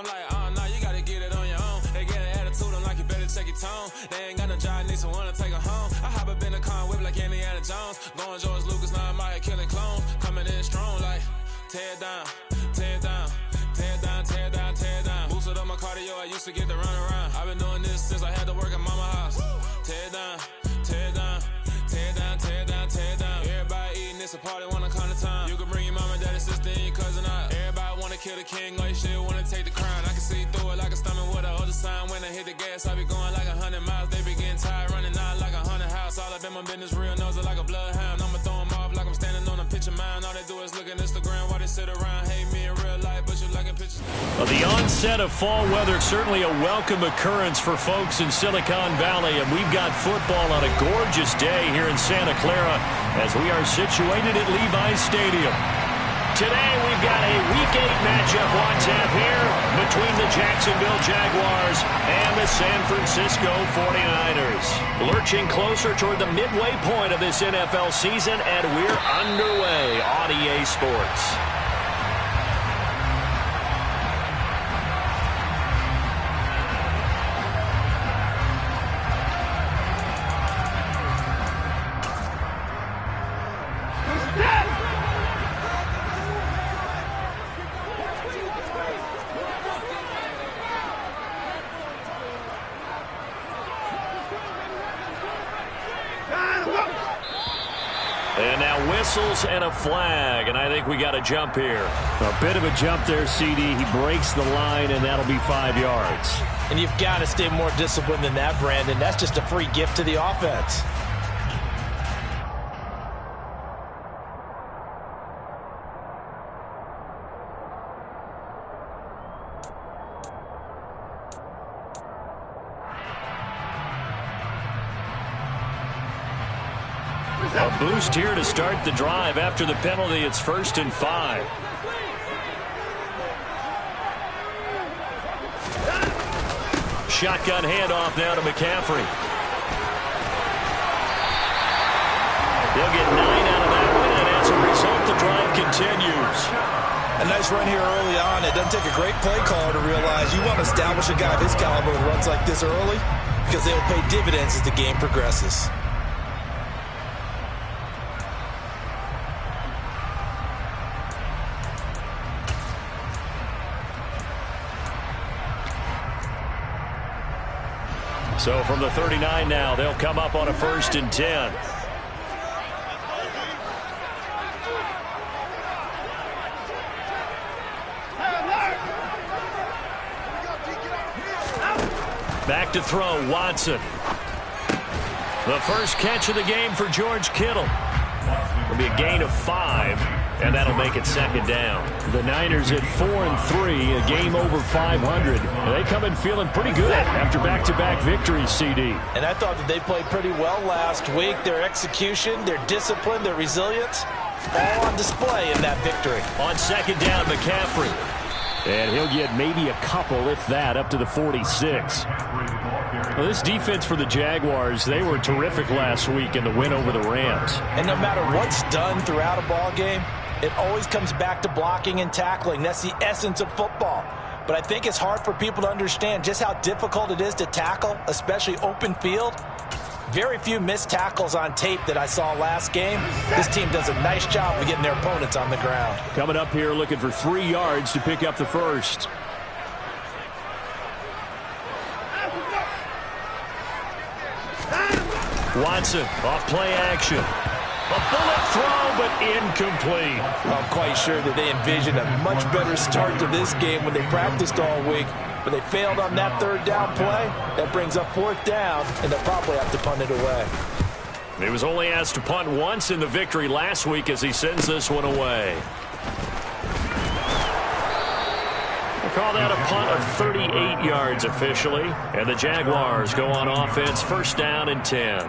I'm like, oh, no, you gotta get it on your own. They get an attitude, I'm like, you better check your tone. They ain't got no job, need someone to take her home. I hop up in the car and whip like Indiana Jones. Going George Lucas, now I'm out here killing clones. Coming in strong like, tear down, tear down, tear down, tear down, tear down. Boosted up my cardio, I used to get to run around. I've been doing this since I had to work at mama house. Tear down, tear down, tear down, tear down, tear down. Everybody eating, it's a party, wanna come to time. You can bring your mama, daddy, sister, and your cousin out. Everybody wanna kill the king, or you shit wanna take the crown. I can see through it like a stomach with a other sign. When I hit the gas, I be going like 100 miles. They be getting tired, running out like 100 house. All up in my business, real nose it like a bloodhound. I'ma throw them off like I'm standing on a picture mound. All they do is look at Instagram while they sit around. Hate me in real life, but you liking pictures. Well, the onset of fall weather, certainly a welcome occurrence for folks in Silicon Valley. And we've got football on a gorgeous day here in Santa Clara as we are situated at Levi's Stadium. Today we've got a Week 8 matchup on tap here between the Jacksonville Jaguars and the San Francisco 49ers. Lurching closer toward the midway point of this NFL season, and we're underway on EA Sports. And now whistles and a flag, and I think we got a jump here. A bit of a jump there, CD. He breaks the line, and that'll be 5 yards. And you've got to stay more disciplined than that, Brandon. That's just a free gift to the offense. A boost here to start the drive. After the penalty, it's 1st and 5. Shotgun handoff now to McCaffrey. They'll get 9 out of that one, and as a result, the drive continues. A nice run here early on. It doesn't take a great play caller to realize you want to establish a guy of his caliber who runs like this early because they will pay dividends as the game progresses. So from the 39 now, they'll come up on a 1st and 10. Back to throw, Watson. The first catch of the game for George Kittle. It'll be a gain of 5, and that'll make it 2nd down. The Niners at 4-3, a game over 500. They come in feeling pretty good after back-to-back victories, CD. And I thought that they played pretty well last week. Their execution, their discipline, their resilience, all on display in that victory. On 2nd down, McCaffrey. And he'll get maybe a couple, if that, up to the 46. Well, this defense for the Jaguars, they were terrific last week in the win over the Rams. And no matter what's done throughout a ball game, it always comes back to blocking and tackling. That's the essence of football. But I think it's hard for people to understand just how difficult it is to tackle, especially open field. Very few missed tackles on tape that I saw last game. This team does a nice job of getting their opponents on the ground. Coming up here looking for 3 yards to pick up the first. Watson off play action. A bullet throw, but incomplete. I'm quite sure that they envisioned a much better start to this game when they practiced all week. But they failed on that 3rd down play. That brings up 4th down, and they'll probably have to punt it away. He was only asked to punt once in the victory last week as he sends this one away. We'll call that a punt of 38 yards officially. And the Jaguars go on offense, 1st down and 10.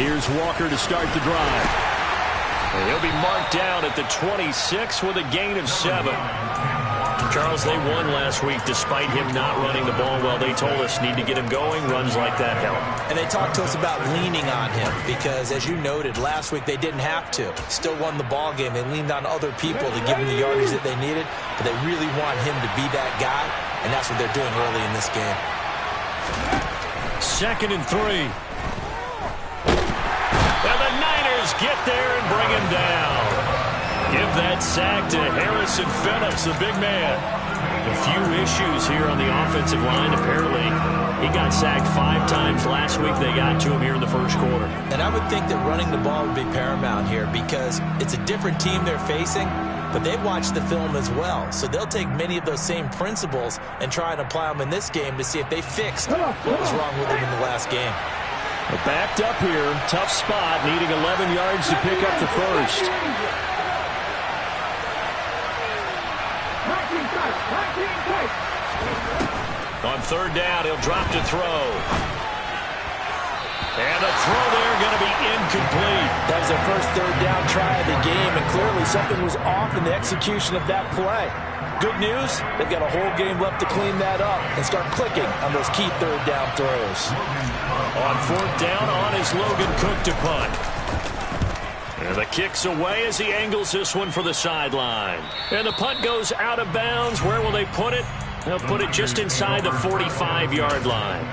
Here's Walker to start the drive. And he'll be marked down at the 26 with a gain of 7. Charles, they won last week despite him not running the ball well. They told us need to get him going. Runs like that help. And they talked to us about leaning on him because, as you noted, last week they didn't have to. Still won the ball game. They leaned on other people to give him the yardage that they needed, but they really want him to be that guy, and that's what they're doing early in this game. 2nd and 3. And the Niners get there and bring him down. Give that sack to Harrison Phillips, the big man. A few issues here on the offensive line. Apparently, he got sacked 5 times last week. They got to him here in the first quarter. And I would think that running the ball would be paramount here because it's a different team they're facing, but they watch the film as well. So they'll take many of those same principles and try and apply them in this game to see if they fixed what was wrong with them in the last game. Backed up here. Tough spot, needing 11 yards to pick up the first. On 3rd down, he'll drop to throw. And the throw there going to be incomplete. That was their first 3rd down try of the game, and clearly something was off in the execution of that play. Good news, they've got a whole game left to clean that up and start clicking on those key 3rd down throws. On 4th down, on is Logan Cook to punt. And the kick's away as he angles this one for the sideline. And the punt goes out of bounds. Where will they put it? They'll put it just inside the 45-yard line.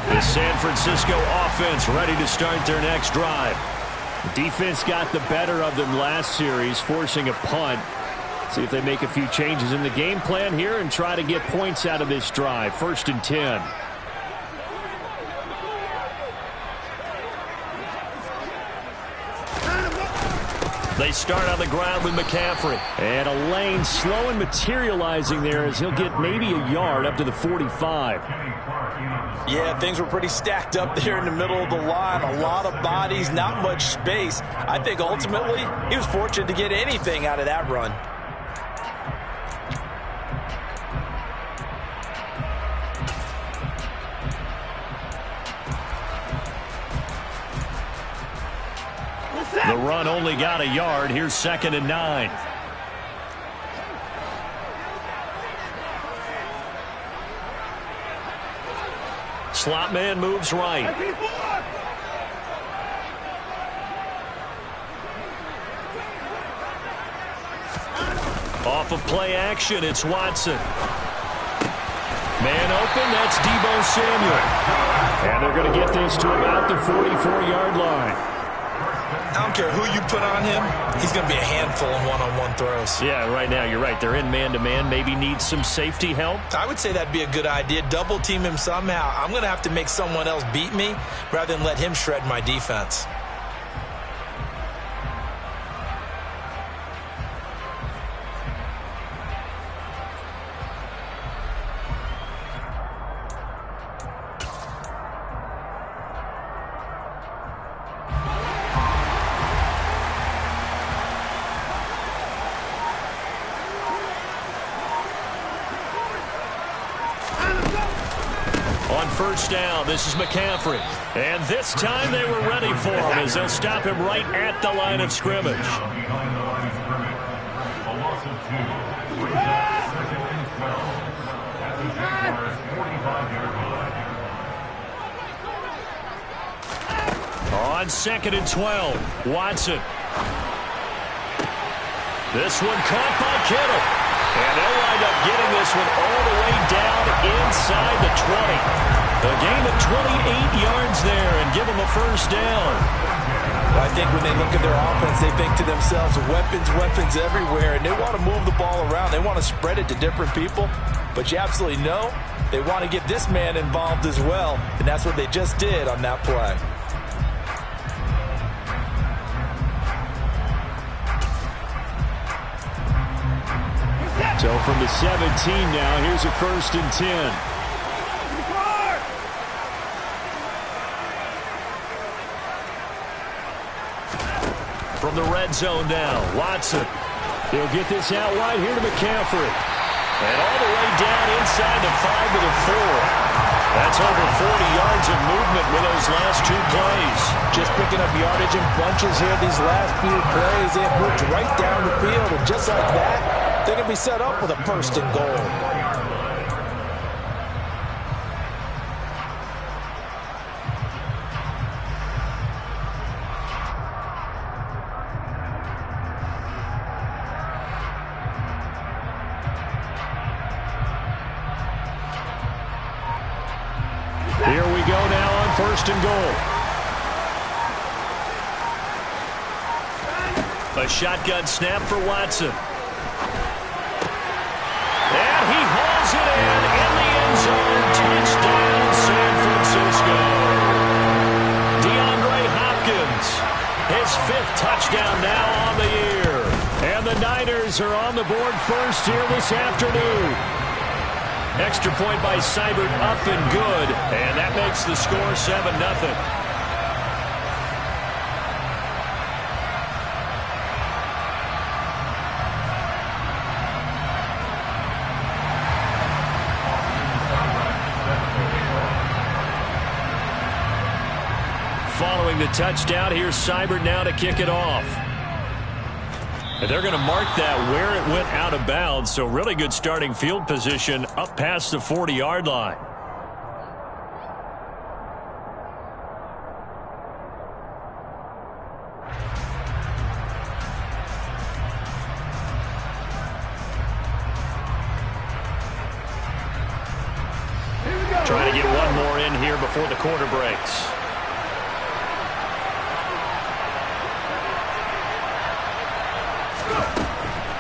The San Francisco offense ready to start their next drive. The defense got the better of them last series, forcing a punt. See if they make a few changes in the game plan here and try to get points out of this drive. 1st and 10. They start on the ground with McCaffrey. And a lane slow and materializing there as he'll get maybe a yard up to the 45. Yeah, things were pretty stacked up there in the middle of the line. A lot of bodies, not much space. I think ultimately he was fortunate to get anything out of that run. The run only got a yard. Here's 2nd and 9. Slot man moves right. Off of play action, it's Watson. Man open, that's Deebo Samuel. And they're going to get this to about the 44-yard line. I don't care who you put on him, he's going to be a handful in one-on-one throws. Yeah, right now, you're right. They're in man-to-man. Maybe need some safety help. I would say that'd be a good idea. Double team him somehow. I'm going to have to make someone else beat me rather than let him shred my defense. On 1st down, this is McCaffrey. And this time they were ready for him as they'll stop him right at the line of scrimmage. On 2nd and 12, Watson. This one caught by Kittle. And they'll wind up getting this one all the way down inside the 20. A gain of 28 yards there and give them a 1st down. Well, I think when they look at their offense, they think to themselves, weapons, weapons everywhere, and they want to move the ball around. They want to spread it to different people, but you absolutely know they want to get this man involved as well, and that's what they just did on that play. So from the 17 now, here's a 1st and 10. from the red zone now. Watson. He'll get this out wide here to McCaffrey. And all the way down inside the 5 to the 4. That's over 40 yards of movement with those last 2 plays. Just picking up yardage in bunches here these last few plays. They have moved right down the field, and just like that, they're going to be set up with a 1st and goal. Here we go now on 1st and goal. A shotgun snap for Watson. And he hauls it in the end zone. Touchdown, San Francisco. DeAndre Hopkins, his 5th touchdown now on the year. And the Niners are on the board first here this afternoon. Extra point by Seibert, up and good. And that makes the score 7-0. Following the touchdown, here's Seibert now to kick it off. And they're going to mark that where it went out of bounds, so really good starting field position up past the 40-yard line. Trying to get one more in here before the quarter breaks.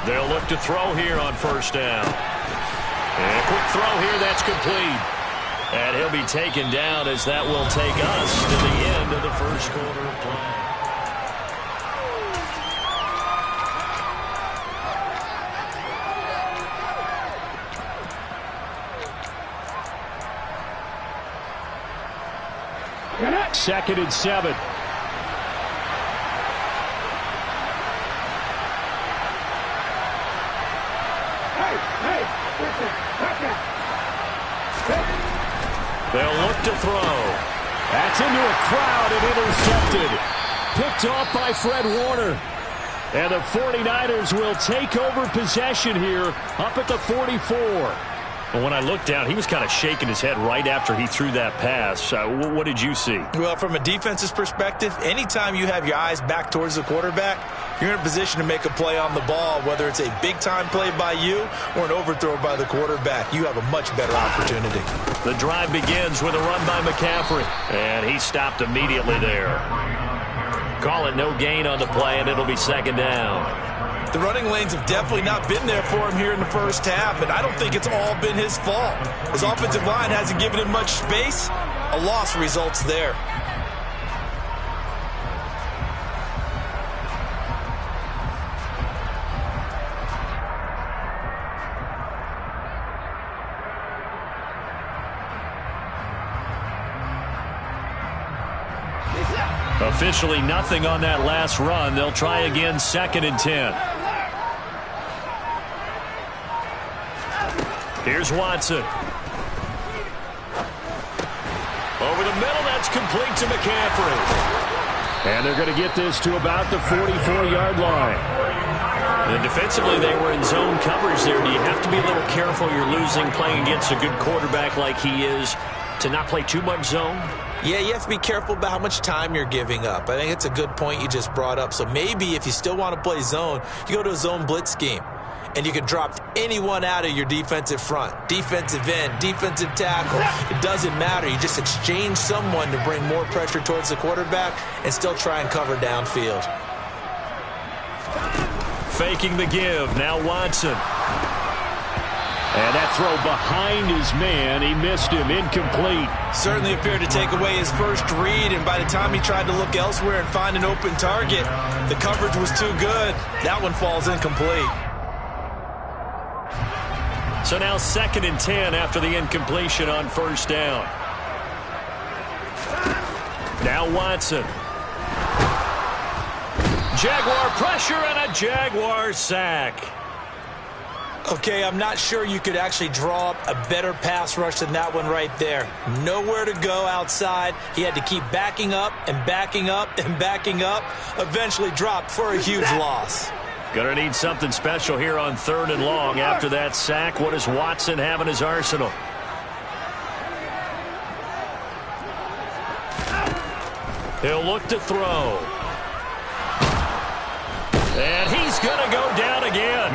They'll look to throw here on 1st down. And a quick throw here, that's complete. And he'll be taken down as that will take us to the end of the 1st quarter of play. Second and 7. They'll look to throw. That's into a crowd and intercepted. Picked off by Fred Warner. And the 49ers will take over possession here up at the 44. Well, when I looked down, he was kind of shaking his head right after he threw that pass. What did you see? Well, from a defense's perspective, anytime you have your eyes back towards the quarterback, you're in a position to make a play on the ball, whether it's a big-time play by you or an overthrow by the quarterback. You have a much better opportunity. The drive begins with a run by McCaffrey, and he stopped immediately there. Call it no gain on the play, and it'll be 2nd down. The running lanes have definitely not been there for him here in the 1st half, and I don't think it's all been his fault. His offensive line hasn't given him much space. A loss results there. Officially nothing on that last run. They'll try again, 2nd and 10. Here's Watson. Over the middle, that's complete to McCaffrey. And they're going to get this to about the 44-yard line. And defensively, they were in zone coverage there. Do you have to be a little careful you're losing playing against a good quarterback like he is to not play too much zone? Yeah, you have to be careful about how much time you're giving up. I think it's a good point you just brought up. So maybe if you still want to play zone, you go to a zone blitz scheme. And you can drop anyone out of your defensive front. Defensive end, defensive tackle. It doesn't matter. You just exchange someone to bring more pressure towards the quarterback and still try and cover downfield. Faking the give. Now Watson. And that throw behind his man. He missed him. Incomplete. Certainly appeared to take away his first read, and by the time he tried to look elsewhere and find an open target, the coverage was too good. That one falls incomplete. So now 2nd and 10 after the incompletion on 1st down. Now Watson. Jaguar pressure and a Jaguar sack. Okay, I'm not sure you could actually draw up a better pass rush than that one right there. Nowhere to go outside. He had to keep backing up and backing up and backing up. Eventually dropped for a huge loss. Gonna need something special here on 3rd and long. After that sack, what does Watson have in his arsenal? He'll look to throw. And he's gonna go down again.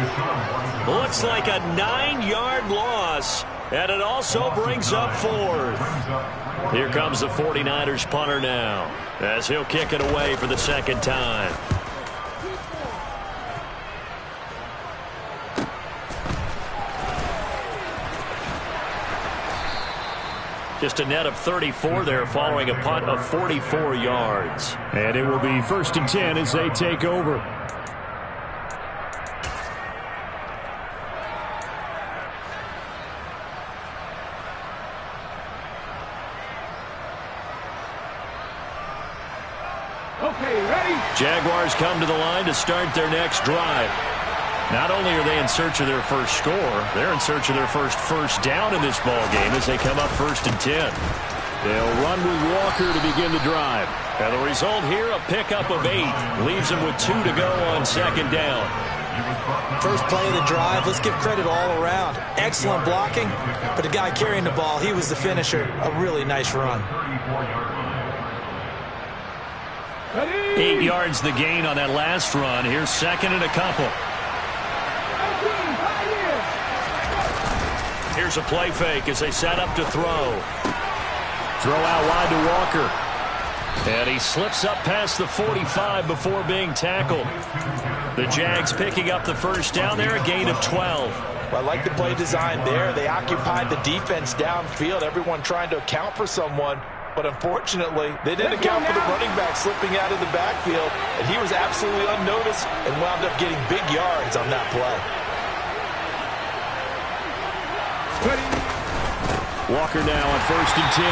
Looks like a 9-yard loss, and it also brings up 4th. Here comes the 49ers punter now, as he'll kick it away for the 2nd time. Just a net of 34 there following a punt of 44 yards. And it will be 1st and 10 as they take over. Jaguars come to the line to start their next drive. Not only are they in search of their first score, they're in search of their first down in this ball game as they come up 1st and 10. They'll run with Walker to begin the drive. And the result here, a pickup of 8. Leaves them with 2 to go on 2nd down. First play of the drive, let's give credit all around. Excellent blocking, but the guy carrying the ball, he was the finisher. A really nice run. 8 yards the gain on that last run. Here's 2nd and a couple. Here's a play fake as they set up to throw. Throw out wide to Walker. And he slips up past the 45 before being tackled. The Jags picking up the first down there, a gain of 12. I like the play design there. They occupied the defense downfield, everyone trying to account for someone. But unfortunately, they didn't account for the running back slipping out of the backfield, and he was absolutely unnoticed and wound up getting big yards on that play. Walker now on 1st and 10.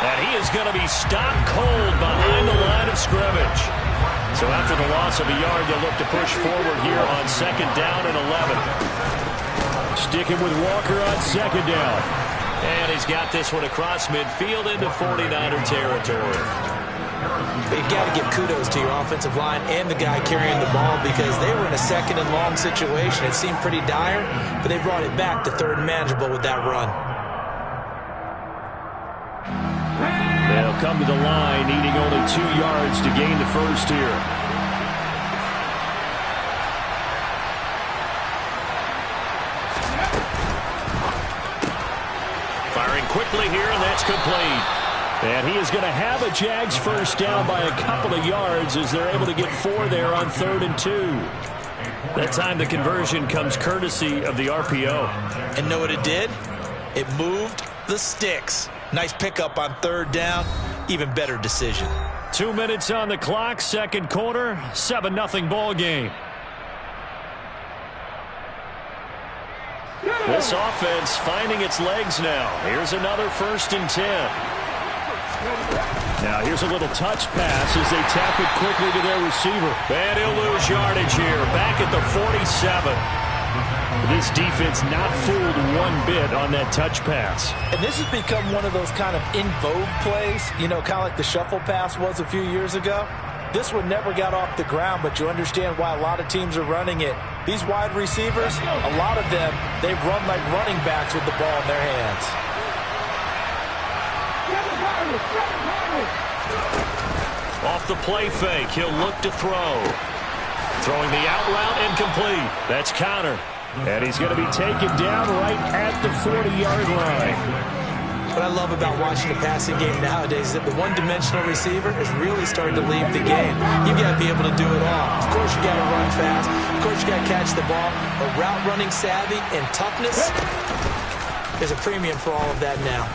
And he is going to be stopped cold behind the line of scrimmage. So after the loss of a yard, they'll look to push forward here on 2nd down and 11. Sticking with Walker on 2nd down. And he's got this one across midfield into 49er territory. You've got to give kudos to your offensive line and the guy carrying the ball because they were in a 2nd and long situation. It seemed pretty dire, but they brought it back to 3rd and manageable with that run. They'll come to the line, needing only 2 yards to gain the first here. Firing quickly here, and that's complete. And he is going to have a Jags first down by a couple of yards as they're able to get 4 there on 3rd and 2. That time the conversion comes courtesy of the RPO. And know what it did? It moved the sticks. Nice pickup on 3rd down. Even better decision. 2 minutes on the clock, 2nd quarter, 7-0 ball game. This offense finding its legs now. Here's another 1st and 10. Now here's a little touch pass as they tap it quickly to their receiver. And he'll lose yardage here, back at the 47. This defense not fooled one bit on that touch pass. And this has become one of those kind of in vogue plays, you know, kind of like the shuffle pass was a few years ago. This one never got off the ground, but you understand why a lot of teams are running it. These wide receivers, a lot of them, they run like running backs with the ball in their hands. Off the play fake, he'll look to throw. Throwing the out route incomplete. That's Connor. And he's going to be taken down right at the 40-yard line. What I love about watching the passing game nowadays is that the one-dimensional receiver is really starting to leave the game. You've got to be able to do it all. Of course, you got to run fast. Of course, you got to catch the ball. But route running savvy and toughness is a premium for all of that now.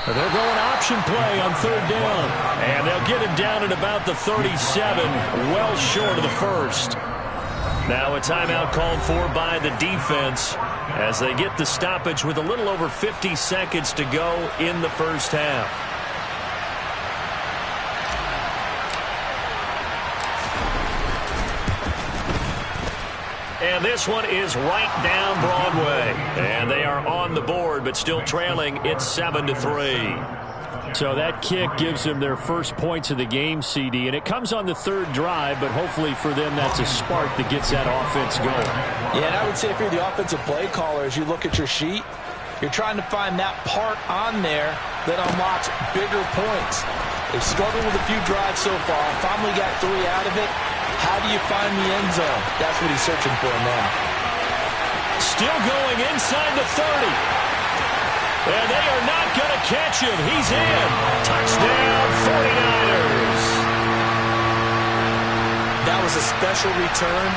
They're going option play on 3rd down. And they'll get him down at about the 37, well short of the first. Now a timeout called for by the defense as they get the stoppage with a little over 50 seconds to go in the first half. And this one is right down Broadway. And they are on the board, but still trailing. It's 7-3. So that kick gives them their first points of the game, CD, and it comes on the third drive, but hopefully for them that's a spark that gets that offense going. Yeah, and I would say if you're the offensive play caller, as you look at your sheet, you're trying to find that part on there that unlocks bigger points. They've struggled with a few drives so far, finally got 3 out of it. How do you find the end zone? That's what he's searching for now. Still going inside the 30. And they are not going to catch him. He's in. Touchdown, 49ers. That was a special return,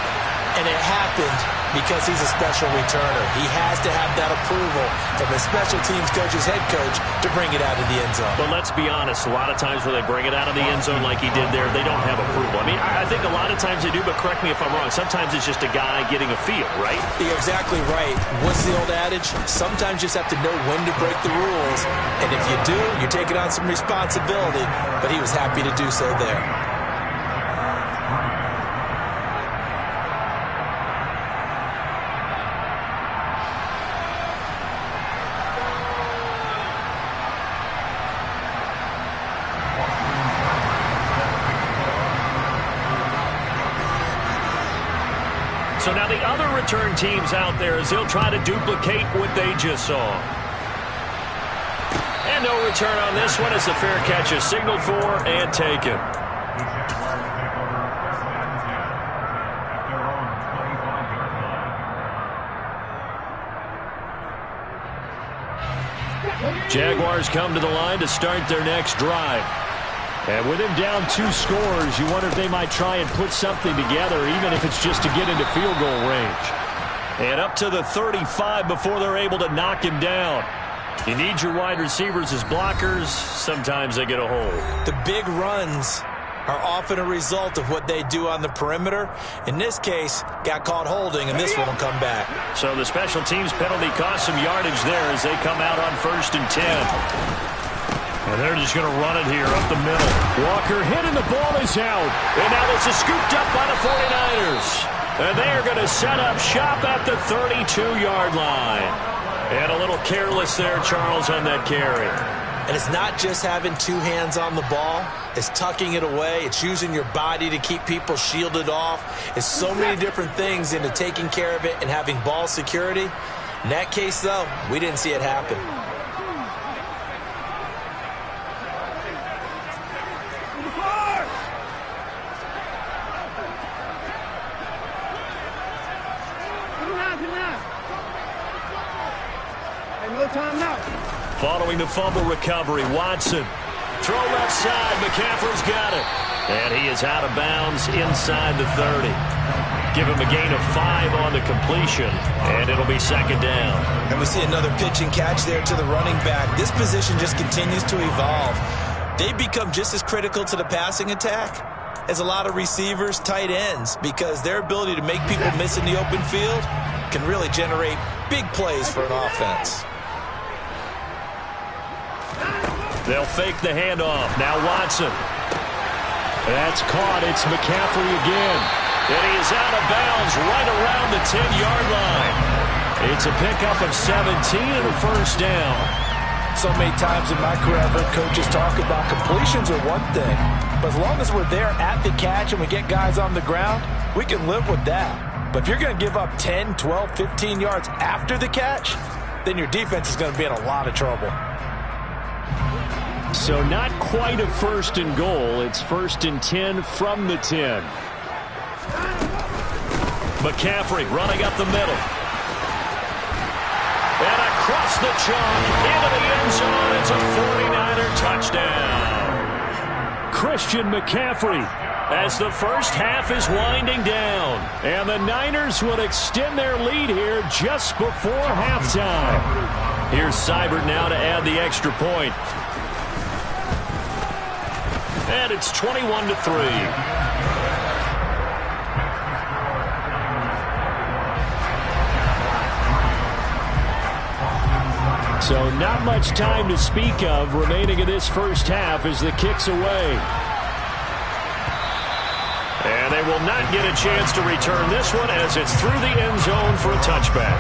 and it happened because he's a special returner. He has to have that approval from his special teams coach's head coach to bring it out of the end zone. But let's be honest, a lot of times when they bring it out of the end zone like he did there, they don't have approval. I mean, I think a lot of times they do, but correct me if I'm wrong. Sometimes it's just a guy getting a feel, right? You're exactly right. What's the old adage? Sometimes you just have to know when to break the rules. And if you do, you're taking on some responsibility. But he was happy to do so there. So now the other return teams out there as they'll try to duplicate what they just saw. And no return on this one as the fair catch is signaled for and taken. Jaguars come to the line to start their next drive. And with him down 2 scores, you wonder if they might try and put something together, even if it's just to get into field goal range. And up to the 35 before they're able to knock him down. You need your wide receivers as blockers. Sometimes they get a hold. The big runs are often a result of what they do on the perimeter. In this case, got caught holding, and this one will come back. So the special teams penalty cost some yardage there as they come out on 1st and 10. And they're just going to run it here up the middle. Walker hit and the ball is out. And now this is scooped up by the 49ers. And they are going to set up shop at the 32-yard line. And a little careless there, Charles, on that carry. And it's not just having 2 hands on the ball. It's tucking it away. It's using your body to keep people shielded off. It's so many different things into taking care of it and having ball security. In that case, though, we didn't see it happen. Following the fumble recovery, Watson. Throw left side. McCaffrey's got it. And he is out of bounds inside the 30. Give him a gain of 5 on the completion, and it'll be 2nd down. And we see another pitch and catch there to the running back. This position just continues to evolve. They become just as critical to the passing attack as a lot of receivers, tight ends, because their ability to make people miss in the open field can really generate big plays for an offense. They'll fake the handoff. Now Watson. That's caught. It's McCaffrey again. And he is out of bounds right around the 10-yard line. It's a pickup of 17 and a 1st down. So many times in my career, I've heard coaches talk about completions are one thing. But as long as we're there at the catch and we get guys on the ground, we can live with that. But if you're going to give up 10, 12, 15 yards after the catch, then your defense is going to be in a lot of trouble. So not quite a 1st and goal. It's 1st and 10 from the 10. McCaffrey running up the middle. And across the chalk into the end zone. It's a 49er touchdown. Christian McCaffrey as the first half is winding down. And the Niners will extend their lead here just before halftime. Here's Seibert now to add the extra point. And it's 21-3. So not much time to speak of remaining in this first half as the kick's away. And they will not get a chance to return this one as it's through the end zone for a touchback.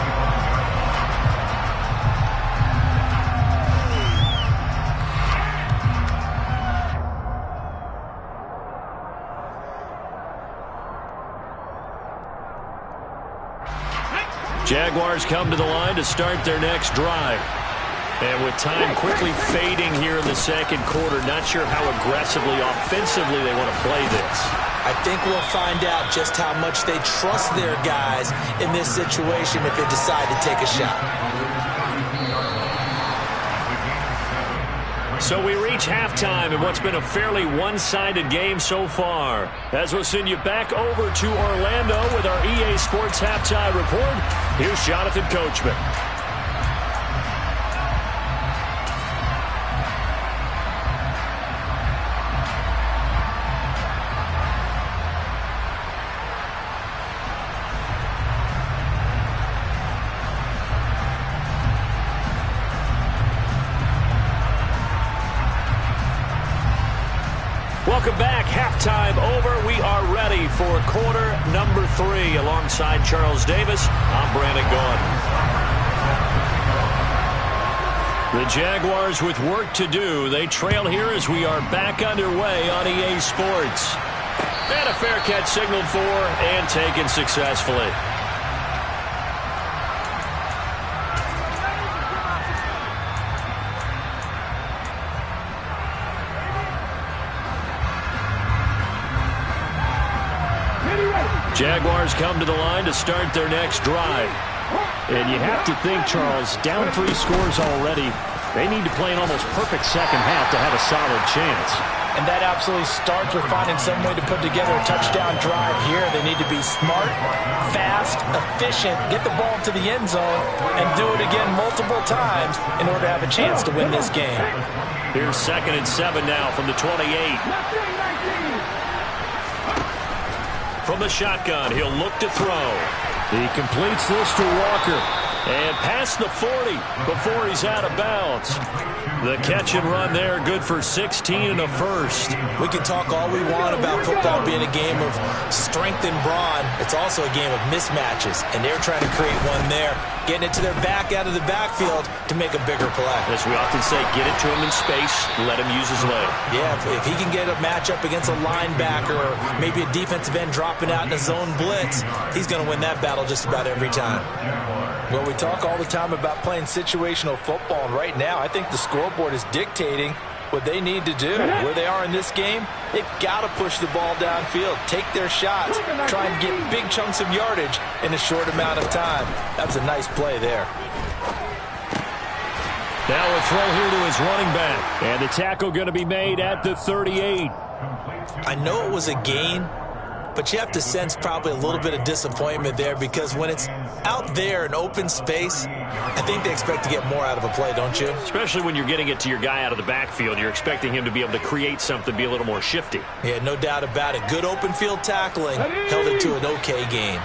Jaguars come to the line to start their next drive. And with time quickly fading here in the second quarter, not sure how aggressively, offensively they want to play this. I think we'll find out just how much they trust their guys in this situation if they decide to take a shot. So we reach halftime in what's been a fairly one-sided game so far. As we'll send you back over to Orlando with our EA Sports Halftime Report, here's Jonathan Coachman. Welcome back. Halftime over. We are ready for quarter number 3. Alongside Charles Davis, I'm Brandon Gaudin. The Jaguars with work to do. They trail here as we are back underway on EA Sports. And a fair catch signaled for and taken successfully. Jaguars come to the line to start their next drive. And you have to think, Charles, down 3 scores already. They need to play an almost perfect second half to have a solid chance. And that absolutely starts with finding some way to put together a touchdown drive here. They need to be smart, fast, efficient, get the ball to the end zone, and do it again multiple times in order to have a chance to win this game. Here's 2nd and 7 now from the 28. From the shotgun, he'll look to throw. He completes this to Walker. And past the 40 before he's out of bounds. The catch and run there, good for 16 and a first. We can talk all we want about football being a game of strength and brawn. It's also a game of mismatches, and they're trying to create one there, getting it to their back out of the backfield to make a bigger play. As we often say, get it to him in space, let him use his leg. Yeah, if he can get a matchup against a linebacker or maybe a defensive end dropping out in a zone blitz, he's going to win that battle just about every time. Well, we talk all the time about playing situational football, and right now I think the scoreboard is dictating what they need to do. Where they are in this game, they've got to push the ball downfield, take their shots, try and get big chunks of yardage in a short amount of time. That was a nice play there. Now a throw here to his running back. And the tackle going to be made at the 38. I know it was a gain, but you have to sense probably a little bit of disappointment there because when it's out there in open space, I think they expect to get more out of a play, don't you? Especially when you're getting it to your guy out of the backfield. You're expecting him to be able to create something, be a little more shifty. Yeah, no doubt about it. Good open field tackling held it to an okay gain.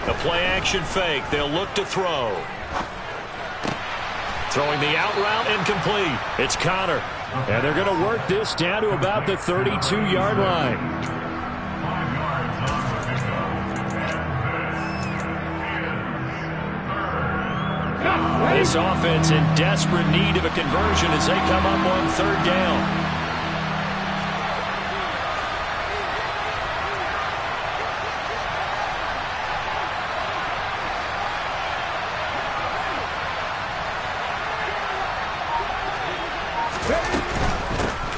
A play-action fake. They'll look to throw. Throwing the out route incomplete. It's Connor. And they're going to work this down to about the 32-yard line. This offense in desperate need of a conversion as they come up on 3rd down.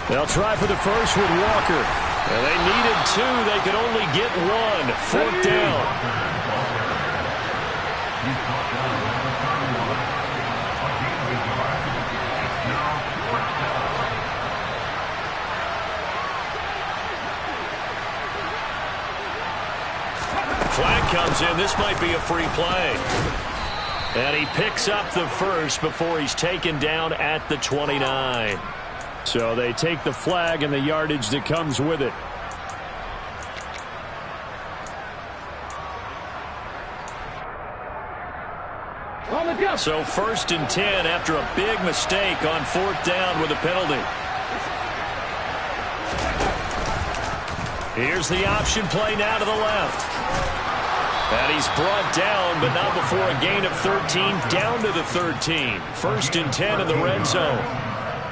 They'll try for the first with Walker. And they needed 2. They could only get 1. 4th down. Flag comes in. This might be a free play. And he picks up the first before he's taken down at the 29. So they take the flag and the yardage that comes with it. So 1st and 10 after a big mistake on 4th down with a penalty. Here's the option play now to the left. And he's brought down, but not before a gain of 13, down to the 13. 1st and 10 in the red zone.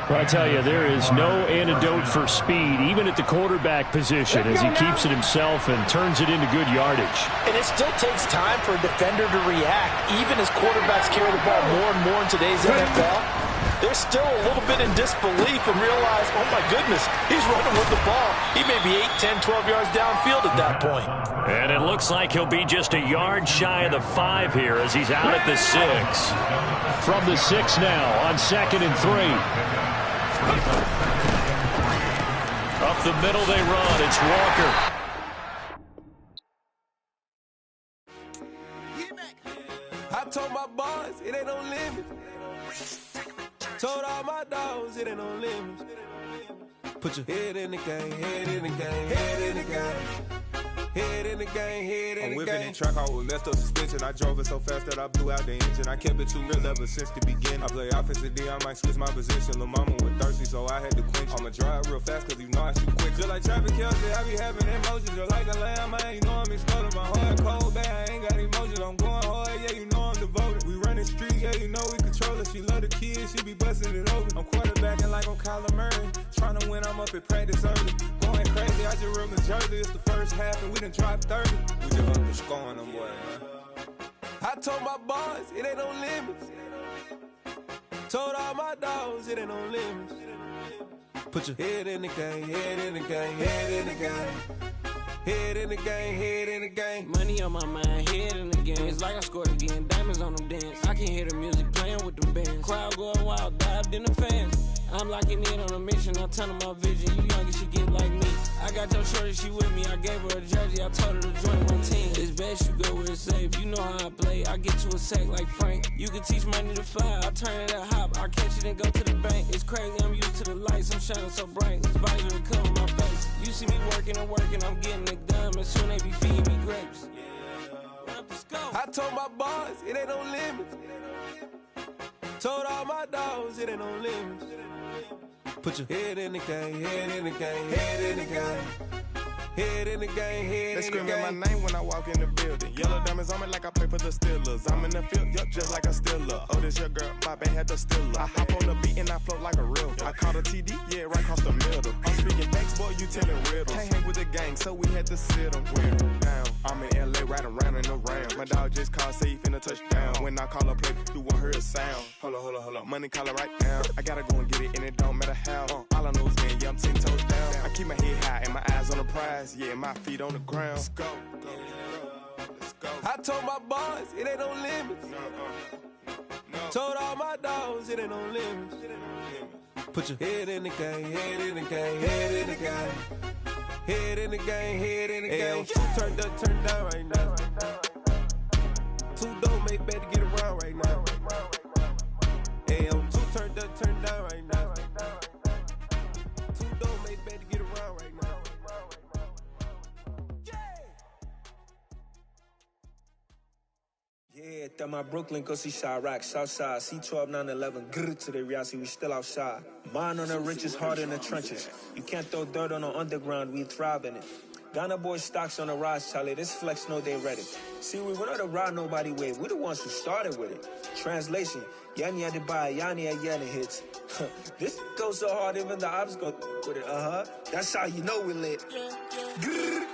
Well, I tell you, there is no antidote for speed, even at the quarterback position, as he keeps it himself and turns it into good yardage. And it still takes time for a defender to react, even as quarterbacks carry the ball more and more in today's NFL. They're still a little bit in disbelief and realize, oh my goodness, he's running with the ball. He may be 8, 10, 12 yards downfield at that point. And it looks like he'll be just a yard shy of the 5 here as he's out at the 6. From the 6 now on 2nd and 3. Up the middle they run. It's Walker. I told my boys it ain't no limit. Told all my dogs it ain't no limit. Put your head in the game, head in the game, head in the game. Head in the game, head in the game. I'm whipping and track out with messed up suspension. I drove it so fast that I blew out the engine. I kept it too real ever since the beginning. I play offensive D, I might switch my position. Lil' mama was thirsty, so I had to quench. I'ma drive real fast, cause you know I shoot quick. Just like traffic Kelsey, I be having emotions. Just like a lamb, man, you know I'm exploding. My heart cold, bad, I ain't got emotions. I'm going hard, yeah, you know I'm devoted. We running streets, yeah, you know we control it. She love the kids, she be busting it open. I'm quarterbacking like I'm Kyler Murray. Trying to win, I'm up at practice early. Going crazy, I just rub the jersey. It's the first half, and we done dropped 30. We just underscoring them, boy, man. I told my boys, it ain't no limits. Told all my dogs, it ain't no limits. Put your head in the game, head in the game, head in the game. Head in the game, head in the game. Money on my mind, head in the game. It's like I scored again, diamonds on them dance. I can hear the music playing with them bands. Crowd going wild, dived in the fans. I'm locking in on a mission, I'm telling my vision. You young, you should get like me. I got your shorty, she with me. I gave her a jersey, I told her to join my team. It's best you go where it's safe. You know how I play, I get to a sack like Frank. You can teach money to fly, I turn it at hop. I catch it and go to the bank. It's crazy, I'm used to the lights, I'm shining so bright. This visor will cover my face. You see me working and working, I'm getting it done. And soon they be feeding me grapes. I told my boys, it ain't no limits. Told all my dogs, it ain't no limits. Put your head in the game, head in the game, head in the game. Head in the game, head in the game. They screaming my name when I walk in the building. Yellow diamonds on me like I play for the Steelers. I'm in the field, yup, just like a Steeler. Oh, this your girl, my band had the Steeler. I hop on the beat and I float like a real. I caught a TD, yeah, right across the middle. I'm speaking facts, boy, you telling riddles. Can't hang with the gang, so we had to sit them down. I'm in LA, riding round and around. My dog just called, say he finna touchdown. When I call a play, you won't hear a sound. Hold up, money caller right now. I gotta go and get it, and it don't matter how. All I know is, man, yeah, I'm 10 toes down. I keep my head high and my eyes on the prize. Yeah, my feet on the ground. Let's go. Let's go. I told my boys, it ain't no limits. No. Told all my dogs, it ain't no limits. Put your head in the game, head in the game, head in the game. Head in the game, head in the game. Turned up, turned down right now. Two dope make better get around right now. Hey, I'm two turned up, turned down right now. Two dope make better get around right now. Yeah, that my Brooklyn, go see Chirac, Southside, C12, 911, grrr to the reality, we still outside. Mine on the riches, hard in the trenches. You can't throw dirt on the underground, we thrive in it. Ghana boys stocks on the rise, Charlie, this flex know they ready. See, we went on the ride nobody wave, we the ones who started with it. Translation, Yanni had to buy, Yanni had Yanni hits. This goes so hard, even the ops go with it, That's how you know we lit. Grrr.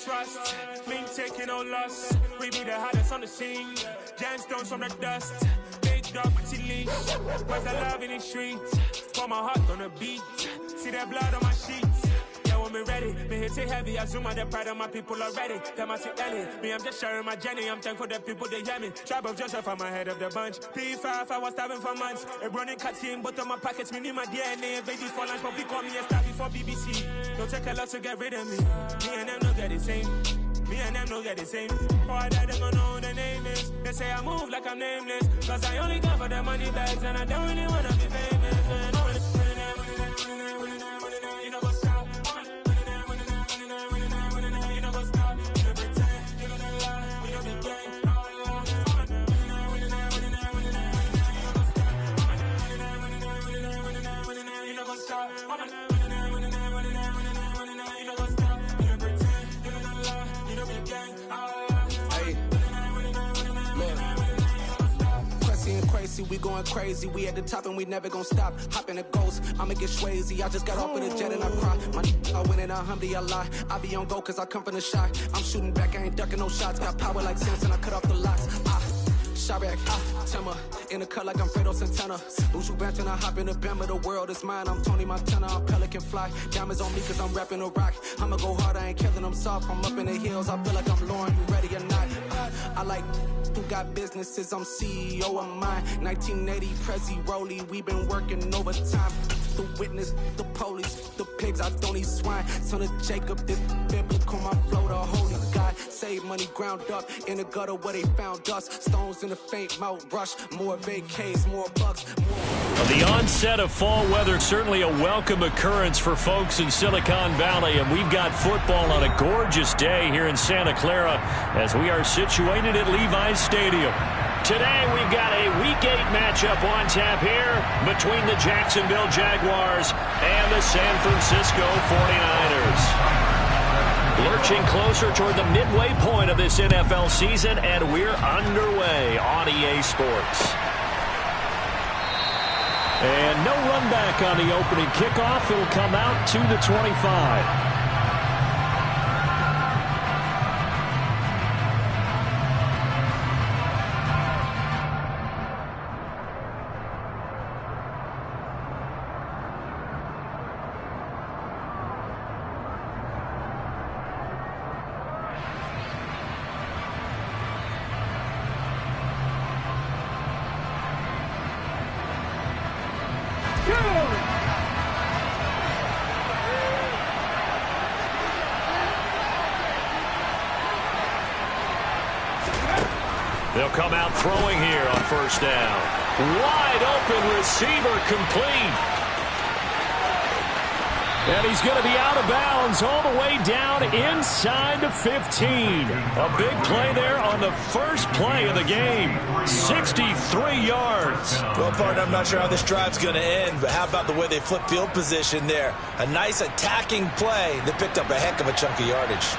Trust, been taking no loss. We be the hottest on the scene. Gemstones from the dust. Big dog, pretty leash. Where's the love in the streets? Put my heart on the beat. See that blood on my sheets. Yeah, we're me ready. Me hit it heavy, I zoom on the pride of my people already. Them I see Ellie, me I'm just sharing my journey. I'm thankful that people they hear me. Tribe of Joseph, I'm ahead of the bunch. P5, I was starving for months. A running cut in, but on my pockets, me need my DNA. Babies for lunch, but we call me a star before BBC. Don't take a lot to get rid of me. Me and them no get the same. Me and them no get the same. For that, they gon' know who the name is. They say I move like I'm nameless. Cause I only got for the money bags, and I don't really wanna be famous. Man. You know what's up? You know what's up? You know pretend, you gonna lie, we don't be gang. You know what's up? Crazy, we going crazy. We at the top and we never gonna stop. Hop in a ghost, I'ma get swayzy. I just got off with a jet and I cry. I win in a Humvee, I lie. I be on go cause I come from the shot. I'm shooting back, I ain't ducking no shots. Got power like Samson, I cut off the locks. Shot back, Timmer, in the cut like I'm Fredo Santana. Usual Banton, I hop in the Bama, the world is mine. I'm Tony Montana, I'm Pelican Fly. Diamonds on me cause I'm rapping a rock. I'ma go hard, I ain't killing them soft. I'm up in the hills, I feel like I'm Lauren, you ready or not? I like who got businesses, I'm CEO of mine. 1980 Prezi Rolly, we been working overtime. The witness, the police, the pigs, I don't eat swine. Son of Jacob, this biblical, my flow, the holy God. Save money ground up in the gutter where they found us. Stones in the faint mouth rush. More vacays, more bucks, more. The onset of fall weather, certainly a welcome occurrence for folks in Silicon Valley. And we've got football on a gorgeous day here in Santa Clara as we are situated at Levi's Stadium. Today we've got a Week 8 matchup on tap here between the Jacksonville Jaguars and the San Francisco 49ers. Lurching closer toward the midway point of this NFL season, and we're underway on EA Sports. And no run back on the opening kickoff. It'll come out to the 25. They'll come out throwing here on first down. Wide open receiver complete. And he's going to be out of bounds all the way down inside the 15. A big play there on the first play of the game. 63 yards. Well, partner, I'm not sure how this drive's going to end, but how about the way they flip field position there? A nice attacking play that picked up a heck of a chunk of yardage.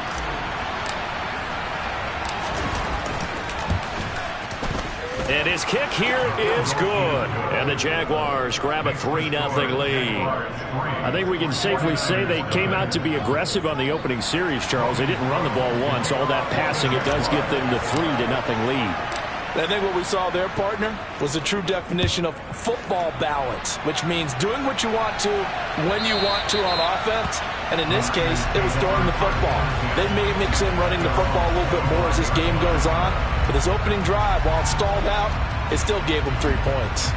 And his kick here is good. And the Jaguars grab a 3-0 lead. I think we can safely say they came out to be aggressive on the opening series, Charles. They didn't run the ball once. All that passing, it does get them the 3-0 lead. I think what we saw there, partner, was a true definition of football balance, which means doing what you want to, when you want to on offense. And in this case, it was throwing the football. They may mix in running the football a little bit more as this game goes on. But his opening drive, while it stalled out, it still gave him 3 points.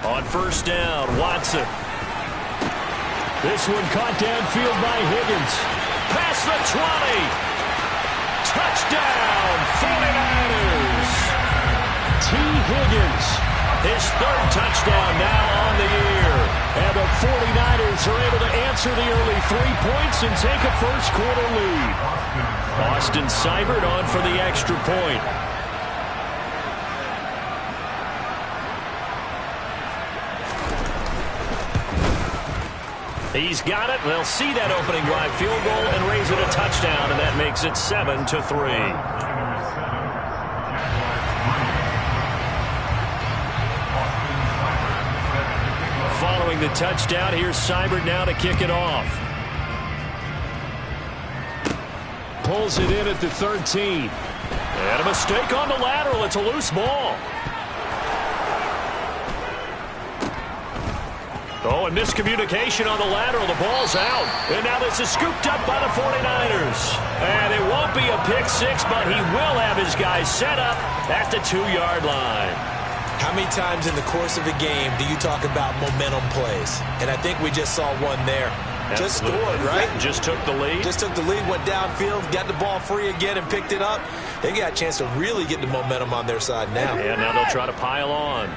On first down, Watson. This one caught downfield by Higgins. Past the 20. Touchdown, 49ers. T. Higgins, his third touchdown now on the year. And the 49ers are able to answer the early 3 points and take a first quarter lead. Austin Seibert on for the extra point. He's got it. They'll see that opening drive field goal and raise it a touchdown, and that makes it 7-3. following the touchdown. Here's Seibert now to kick it off. Pulls it in at the 13. And a mistake on the lateral. It's a loose ball. Oh, and miscommunication on the lateral. The ball's out. And now this is scooped up by the 49ers. And it won't be a pick six, but he will have his guys set up at the 2-yard line. How many times in the course of a game do you talk about momentum plays? And I think we just saw one there. Absolutely. Just scored, right? Just took the lead. Just took the lead, went downfield, got the ball free again and picked it up. They got a chance to really get the momentum on their side now. And now they'll try to pile on.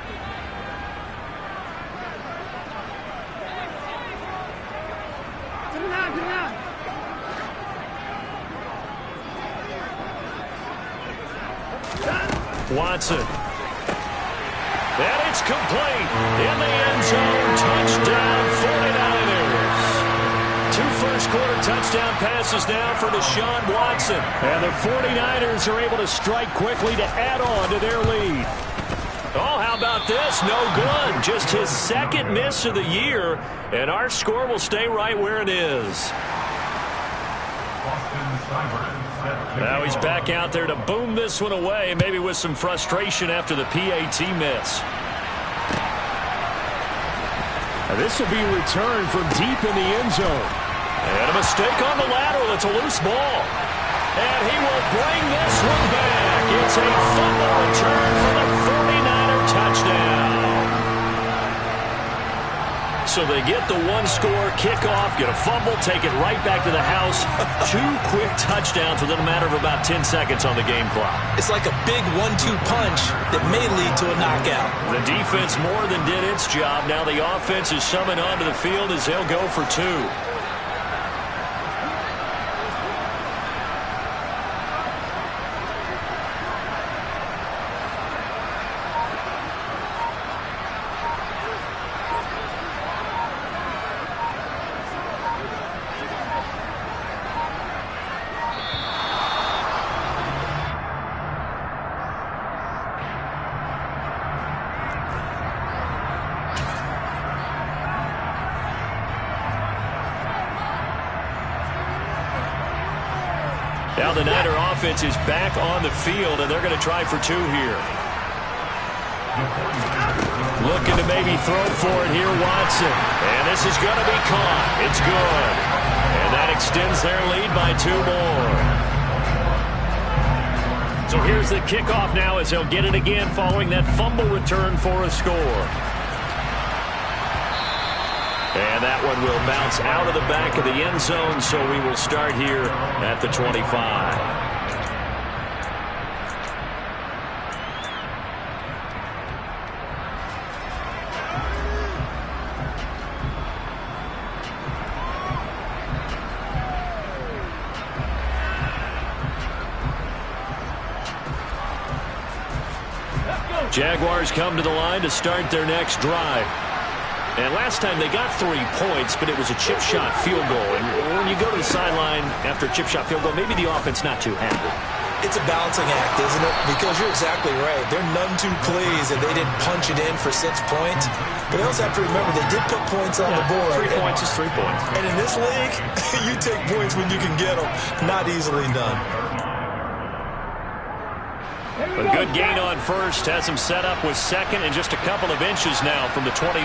Watson. And it's complete. In the end zone. Touchdown 49ers. 2 first-quarter touchdown passes now for Deshaun Watson. And the 49ers are able to strike quickly to add on to their lead. Oh, how about this? No good. Just his second miss of the year. And our score will stay right where it is. Now he's back out there to boom this one away, maybe with some frustration after the PAT miss. Now this will be returned from deep in the end zone. And a mistake on the lateral. It's a loose ball. And he will bring this one back. It's a fumble return for the 49er touchdown. So they get the 1-score kickoff, get a fumble, take it right back to the house. 2 quick touchdowns within a matter of about 10 seconds on the game clock. It's like a big 1-2 punch that may lead to a knockout. The defense more than did its job. Now the offense is summoned onto the field as they'll go for 2. Now the Niner offense is back on the field, and they're going to try for 2 here. Looking to maybe throw for it here, Watson. And this is going to be caught. It's good. And that extends their lead by 2 more. So here's the kickoff now as they'll get it again following that fumble return for a score. And that one will bounce out of the back of the end zone, so we will start here at the 25. Jaguars come to the line to start their next drive. And last time they got 3 points, but it was a chip shot field goal. And when you go to the sideline after a chip shot field goal, maybe the offense not too happy. It's a balancing act, isn't it? Because you're exactly right. They're none too pleased that they didn't punch it in for 6 points. But they also have to remember they did put points on the board. 3 points is 3 points. And in this league, you take points when you can get them. Not easily done. A good gain on first. Has him set up with second and just a couple of inches now from the 29.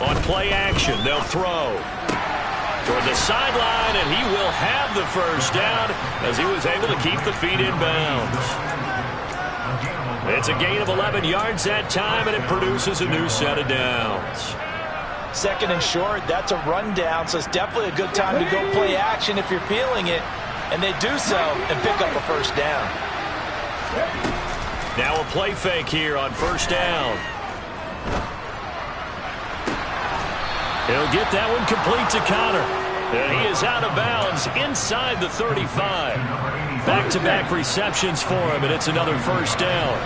On play action, they'll throw toward the sideline, and he will have the first down as he was able to keep the feet in bounds. It's a gain of 11 yards that time, and it produces a new set of downs. Second and short, that's a rundown, so it's definitely a good time to go play action if you're feeling it. And they do so and pick up a first down. Now a play fake here on first down. He'll get that one complete to Connor. And he is out of bounds inside the 35. Back-to-back receptions for him, and it's another first down.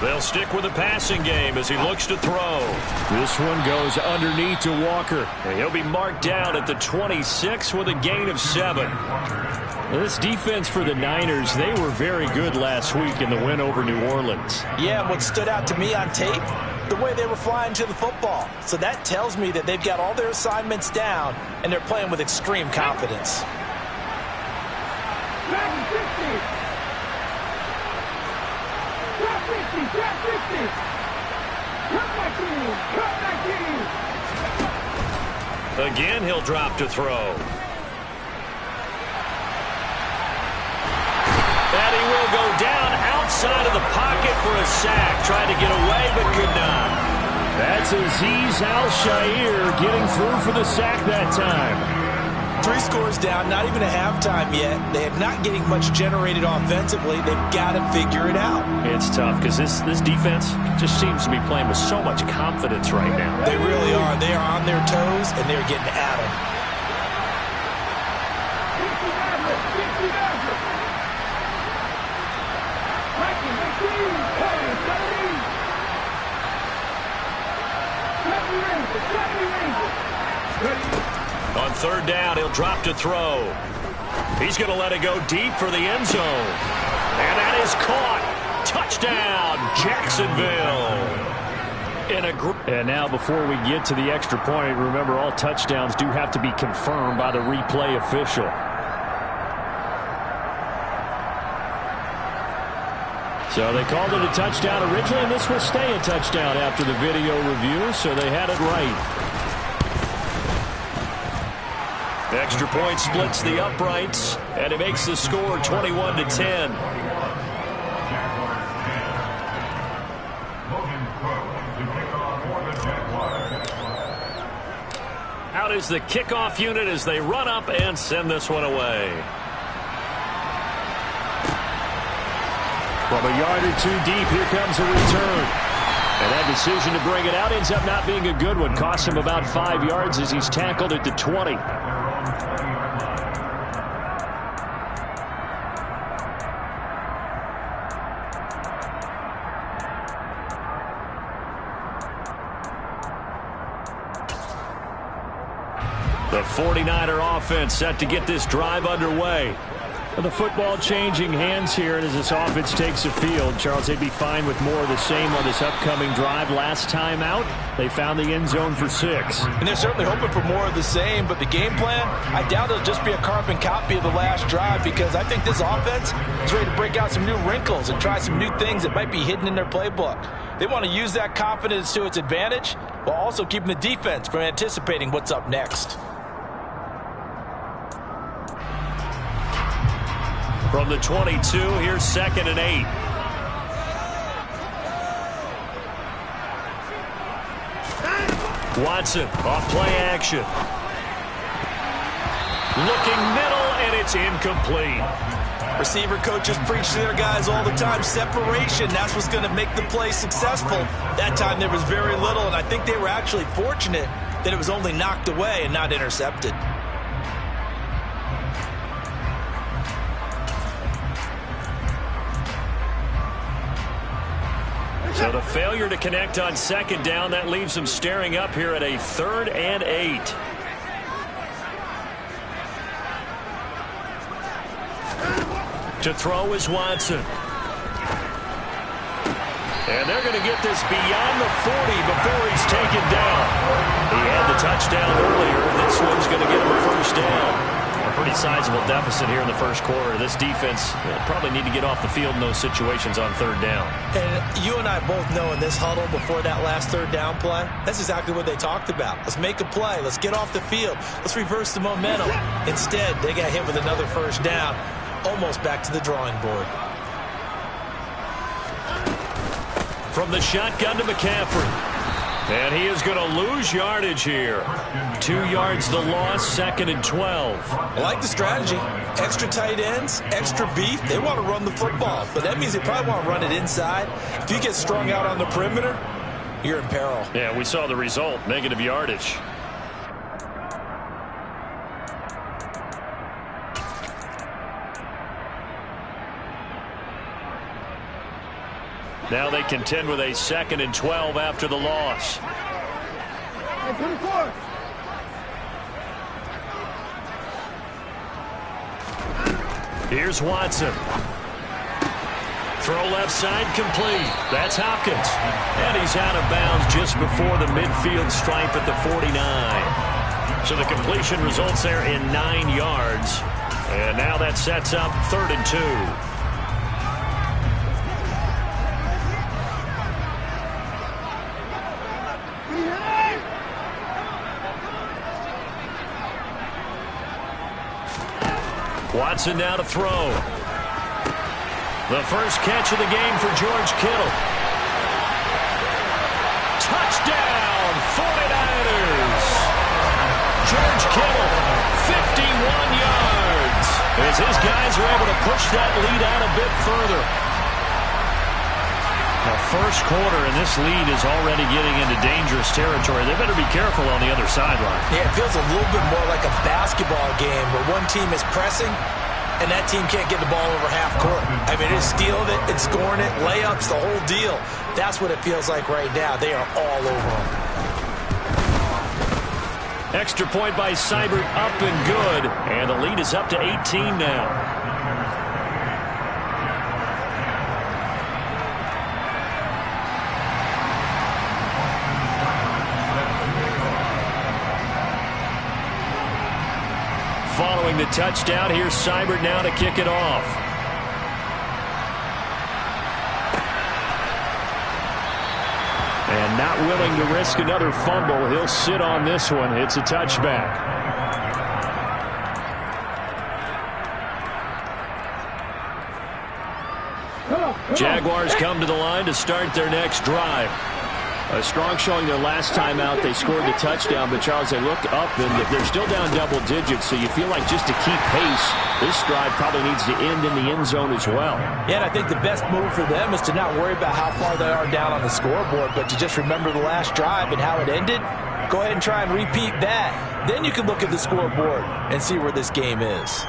They'll stick with the passing game as he looks to throw. This one goes underneath to Walker. And he'll be marked down at the 26 with a gain of 7. This defense for the Niners, they were very good last week in the win over New Orleans. Yeah, and what stood out to me on tape, the way they were flying to the football. So that tells me that they've got all their assignments down, and they're playing with extreme confidence. Again, he'll drop to throw. And he will go down outside of the pocket for a sack. Tried to get away, but could not. That's Azeez Al-Shaair getting through for the sack that time. 3 scores down, not even a halftime yet. They are not getting much generated offensively. They've got to figure it out. It's tough because this defense just seems to be playing with so much confidence right now. They really are. They are on their toes, and they're getting at them. On third down, he'll drop to throw. He's going to let it go deep for the end zone. And that is caught. Touchdown, Jacksonville. And now before we get to the extra point, remember all touchdowns do have to be confirmed by the replay official. So they called it a touchdown originally, and this will stay a touchdown after the video review, so they had it right. Extra point splits the uprights, and it makes the score 21-10. Out is the kickoff unit as they run up and send this one away. From a yard or 2 deep, here comes a return. And that decision to bring it out ends up not being a good one. Costs him about 5 yards as he's tackled at the 20. The 49er offense set to get this drive underway. The football changing hands here, and as this offense takes the field, Charles, they'd be fine with more of the same on this upcoming drive. Last time out, they found the end zone for 6. And they're certainly hoping for more of the same, but the game plan, I doubt it'll just be a carbon copy of the last drive, because I think this offense is ready to break out some new wrinkles and try some new things that might be hidden in their playbook. They want to use that confidence to its advantage while also keeping the defense from anticipating what's up next. From the 22, here's 2nd and 8. Watson off play action. Looking middle, and it's incomplete. Receiver coaches preach to their guys all the time. Separation, that's what's going to make the play successful. That time there was very little, and I think they were actually fortunate that it was only knocked away and not intercepted. So the failure to connect on 2nd down, that leaves them staring up here at a 3rd and 8. To throw is Watson. And they're going to get this beyond the 40 before he's taken down. He had the touchdown earlier. This one's going to get him a 1st down. A pretty sizable deficit here in the 1st quarter. This defense probably need to get off the field in those situations on 3rd down. And you and I both know in this huddle before that last 3rd down play, that's exactly what they talked about. Let's make a play. Let's get off the field. Let's reverse the momentum. Instead, they got hit with another 1st down, almost back to the drawing board. From the shotgun to McCaffrey. And he is going to lose yardage here. 2 yards the loss, 2nd and 12. I like the strategy. Extra tight ends, extra beef. They want to run the football, but that means they probably want to run it inside. If you get strung out on the perimeter, you're in peril. Yeah, we saw the result, negative yardage. Now they contend with a 2nd and 12 after the loss. Here's Watson. Throw left side complete. That's Hopkins. And he's out of bounds just before the midfield stripe at the 49. So the completion results there in 9 yards. And now that sets up 3rd and 2. Watson now to throw. The first catch of the game for George Kittle. Touchdown, 49ers. George Kittle, 51 yards. As his guys are able to push that lead out a bit further. The first quarter, and this lead is already getting into dangerous territory. They better be careful on the other sideline. Yeah, it feels a little bit more like a basketball game where one team is pressing and that team can't get the ball over half court. I mean, it's stealing it, it's scoring it, layups, the whole deal. That's what it feels like right now. They are all over them. Extra point by Seibert, up and good. And the lead is up to 18 now. Following the touchdown, here's Seibert now to kick it off. And not willing to risk another fumble, he'll sit on this one. It's a touchback. Jaguars come to the line to start their next drive. A strong showing their last time out. They scored the touchdown, but Charles, they look up and they're still down double digits, so you feel like just to keep pace, this drive probably needs to end in the end zone as well. Yeah, and I think the best move for them is to not worry about how far they are down on the scoreboard, but to just remember the last drive and how it ended. Go ahead and try and repeat that. Then you can look at the scoreboard and see where this game is.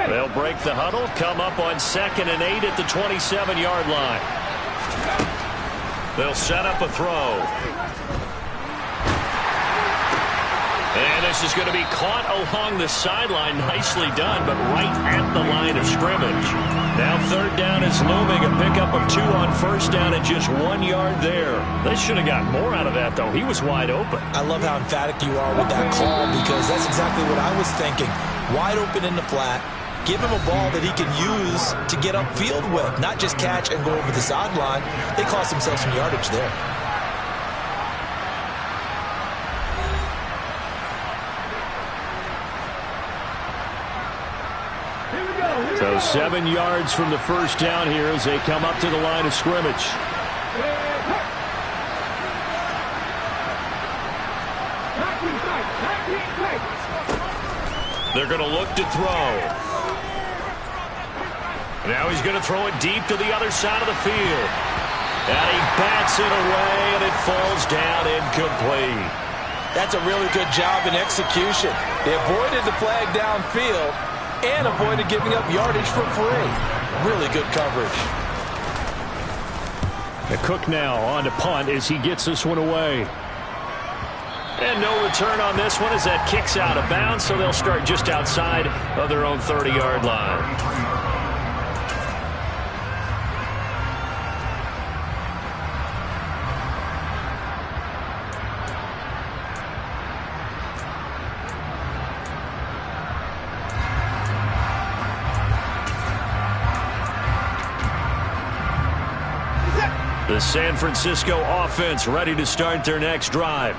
They'll break the huddle, come up on 2nd and 8 at the 27-yard line. They'll set up a throw. And this is going to be caught along the sideline. Nicely done, but right at the line of scrimmage. Now 3rd down is looming. A pickup of 2 on 1st down and just 1 yard there. They should have got more out of that, though. He was wide open. I love how emphatic you are with that call because that's exactly what I was thinking. Wide open in the flat. Give him a ball that he can use to get upfield with, not just catch and go over the sideline. They cost themselves some yardage there. So 7 yards from the first down here as they come up to the line of scrimmage. They're going to look to throw. Now he's going to throw it deep to the other side of the field. And he bats it away, and it falls down incomplete. That's a really good job in execution. They avoided the flag downfield and avoided giving up yardage for free. Really good coverage. The Cook now on to punt as he gets this one away. And no return on this one as that kicks out of bounds, so they'll start just outside of their own 30-yard line. The San Francisco offense ready to start their next drive.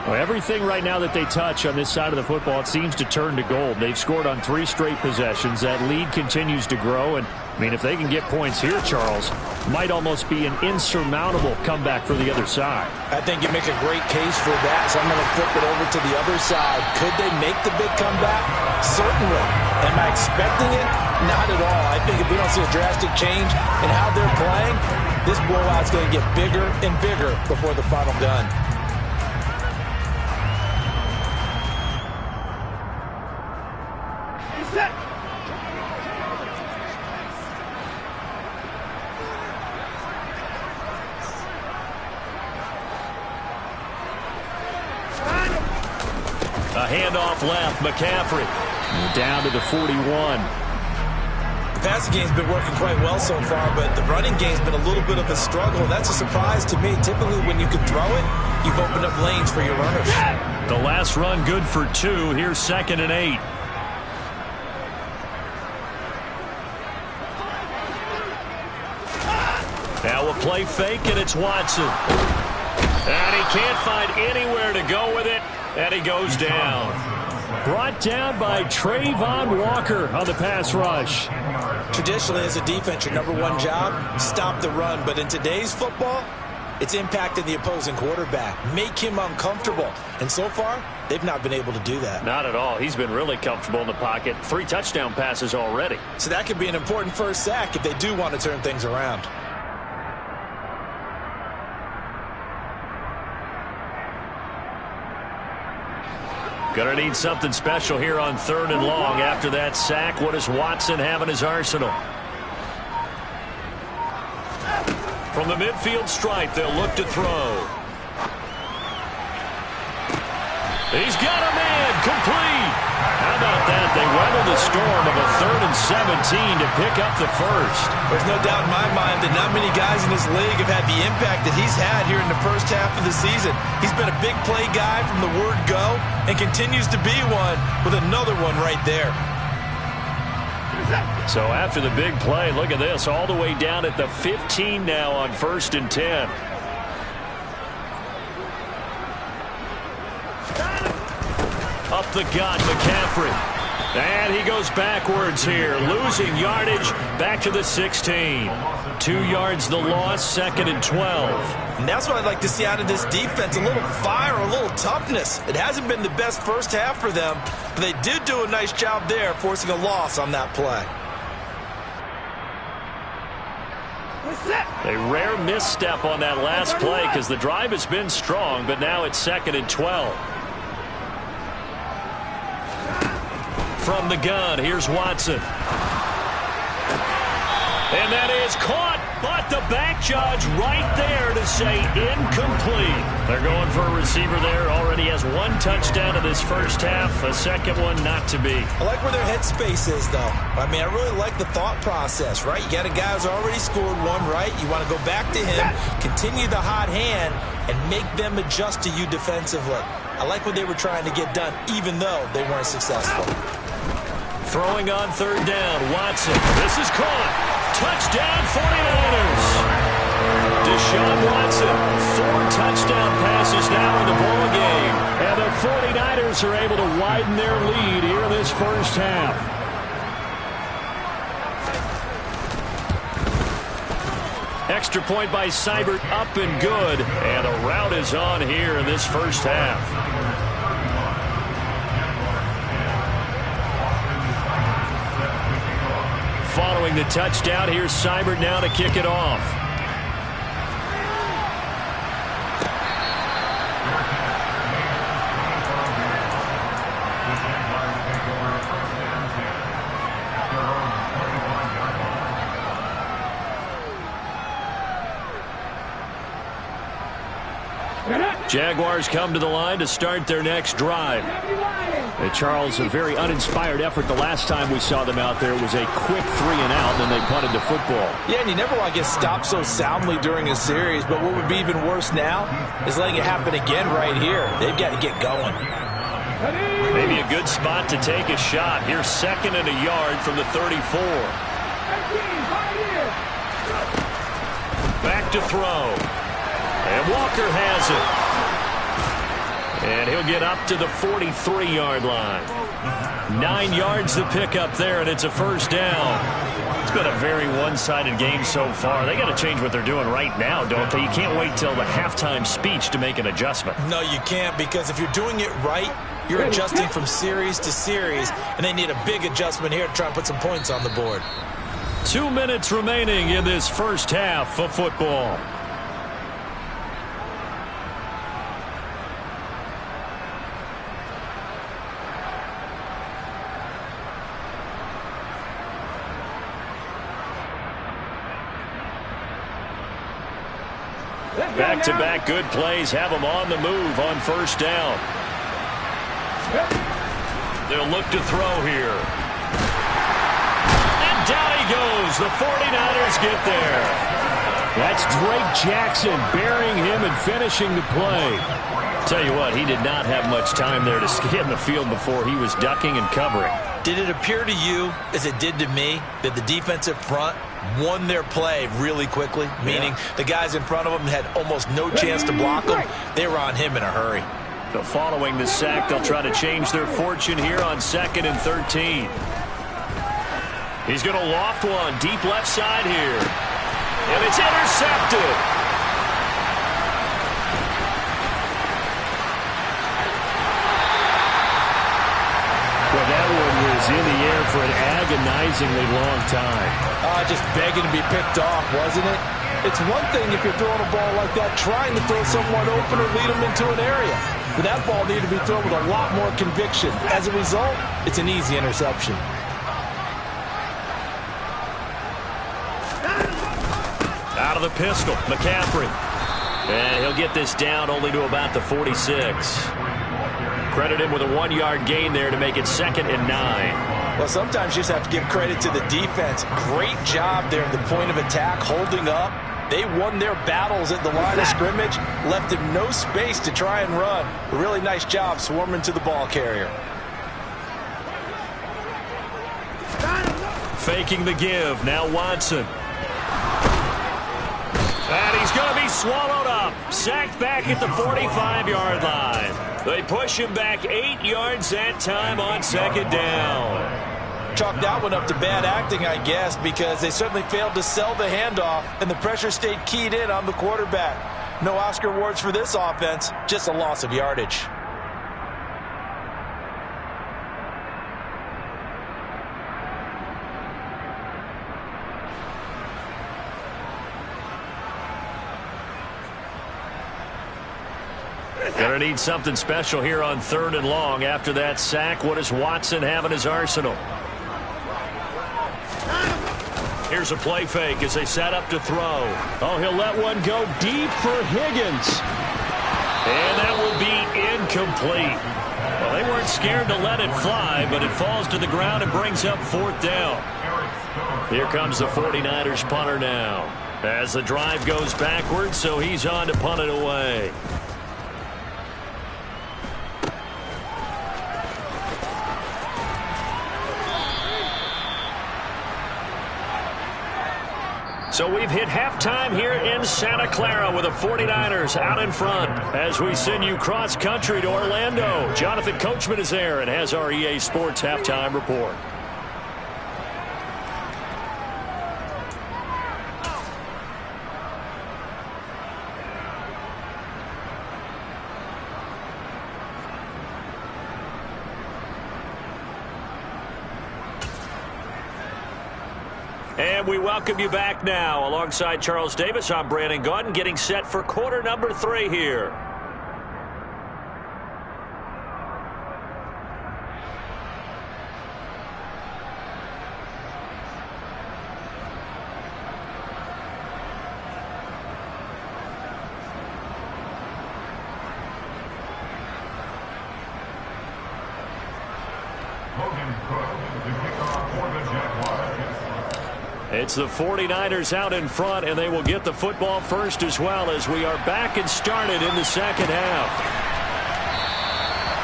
Well, everything right now that they touch on this side of the football, it seems to turn to gold. They've scored on 3 straight possessions. That lead continues to grow. And, I mean, if they can get points here, Charles, might almost be an insurmountable comeback for the other side. I think you make a great case for that, so I'm going to flip it over to the other side. Could they make the big comeback? Certainly. Am I expecting it? Not at all. I think if we don't see a drastic change in how they're playing, this blowout's going to get bigger and bigger before the final gun. A handoff left. McCaffrey down to the 41. The passing game's been working quite well so far, but the running game's been a little bit of a struggle. That's a surprise to me. Typically, when you can throw it, you've opened up lanes for your runners. The last run good for 2. Here's 2nd and 8. Now a play fake, and it's Watson. And he can't find anywhere to go with it, and he goes down. Brought down by Trayvon Walker on the pass rush. Traditionally, as a defense, your number one job, stop the run. But in today's football, it's impacting the opposing quarterback. Make him uncomfortable. And so far, they've not been able to do that. Not at all. He's been really comfortable in the pocket. 3 touchdown passes already. So that could be an important first sack if they do want to turn things around. Gonna need something special here on 3rd and long. After that sack, what does Watson have in his arsenal? From the midfield stripe, they'll look to throw. He's got a man, complete. How about that? They weathered the storm of a 3rd and 17 to pick up the first. There's no doubt in my mind that not many guys in this league have had the impact that he's had here in the first half of the season. He's been a big play guy from the word go and continues to be one with another one right there. So after the big play, look at this, all the way down at the 15 now on 1st and 10. Up the gut, McCaffrey. And he goes backwards here, losing yardage back to the 16. 2 yards the loss, 2nd and 12. And that's what I'd like to see out of this defense, a little fire, a little toughness. It hasn't been the best first half for them, but they did do a nice job there, forcing a loss on that play. A rare misstep on that last play because the drive has been strong, but now it's 2nd and 12. From the gun, here's Watson. And that is caught, but the back judge right there to say incomplete. They're going for a receiver there. Already has 1 touchdown in this first half. A second one not to be. I like where their headspace is, though. I mean, I really like the thought process, right? You got a guy who's already scored 1, right? You want to go back to him, continue the hot hand, and make them adjust to you defensively. I like what they were trying to get done, even though they weren't successful. Throwing on 3rd down, Watson. This is caught. Touchdown 49ers. Deshaun Watson, 4 touchdown passes now in the ball game. And the 49ers are able to widen their lead here in this first half. Extra point by Seibert, up and good. And a rout is on here in this first half. Following the touchdown, here's Seibert now to kick it off. Jaguars come to the line to start their next drive. Charles, a very uninspired effort the last time we saw them out there. It was a quick 3 and out, and then they punted the football. Yeah, and you never want to get stopped so soundly during a series, but what would be even worse now is letting it happen again right here. They've got to get going. Maybe a good spot to take a shot. Here's 2nd and a yard from the 34. Back to throw. And Walker has it. And he'll get up to the 43-yard line. 9 yards to pick up there, and it's a first down. It's been a very one-sided game so far. They got to change what they're doing right now, don't they? You can't wait till the halftime speech to make an adjustment. No, you can't, because if you're doing it right, you're adjusting from series to series, and they need a big adjustment here to try and put some points on the board. 2 minutes remaining in this first half of football. Back-to-back good plays have them on the move on first down. They'll look to throw here. And down he goes. The 49ers get there. That's Drake Jackson burying him and finishing the play. Tell you what, he did not have much time there to scan the field before he was ducking and covering. Did it appear to you, as it did to me, that the defensive front won their play really quickly? Meaning the guys in front of them had almost no chance to block them. They were on him in a hurry. So following the sack, they'll try to change their fortune here on 2nd and 13. He's going to loft one deep left side here. And it's intercepted. Well, that one was in the air for an agonizingly long time. Just begging to be picked off, wasn't it? It's one thing if you're throwing a ball like that, trying to throw someone open or lead them into an area. But that ball needed to be thrown with a lot more conviction. As a result, it's an easy interception. Out of the pistol, McCaffrey. And he'll get this down only to about the 46. Credit him with a 1-yard gain there to make it 2nd and 9. Well, sometimes you just have to give credit to the defense. Great job there at the point of attack, holding up. They won their battles at the line of scrimmage, left him no space to try and run. A really nice job swarming to the ball carrier. Faking the give, now Watson. And he's going to be swallowed up. Sacked back at the 45-yard line. They push him back 8 yards that time on 2nd down. Chalk that one up to bad acting, I guess, because they certainly failed to sell the handoff, and the pressure stayed keyed in on the quarterback. No Oscar awards for this offense, just a loss of yardage. Gonna need something special here on 3rd and long. After that sack, what does Watson have in his arsenal? Here's a play fake as they set up to throw. Oh, he'll let one go deep for Higgins. And that will be incomplete. Well, they weren't scared to let it fly, but it falls to the ground and brings up 4th down. Here comes the 49ers punter now. As the drive goes backwards, so he's on to punt it away. So we've hit halftime here in Santa Clara with the 49ers out in front as we send you cross-country to Orlando. Jonathan Coachman is there and has our EA Sports halftime report. And we welcome you back now. Alongside Charles Davis, I'm Brandon Gaudin, getting set for quarter number 3 here. It's the 49ers out in front, and they will get the football first as well as we are back and started in the 2nd half.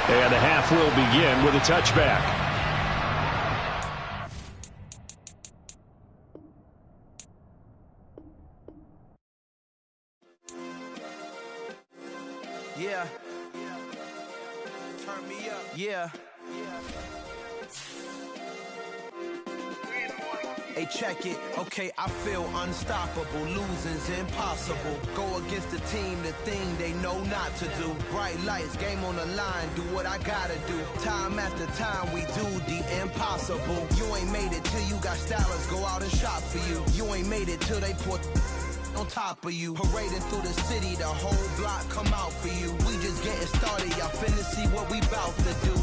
And the half will begin with a touchback. Yeah. Turn me up. Yeah. Hey, check it. Okay, I feel unstoppable. Losing's impossible. Go against the team, the thing they know not to do. Bright lights, game on the line. Do what I gotta do. Time after time, we do the impossible. You ain't made it till you got stylers go out and shop for you. You ain't made it till they put on top of you. Parading through the city, the whole block come out for you. We just getting started. Y'all finna see what we bout to do.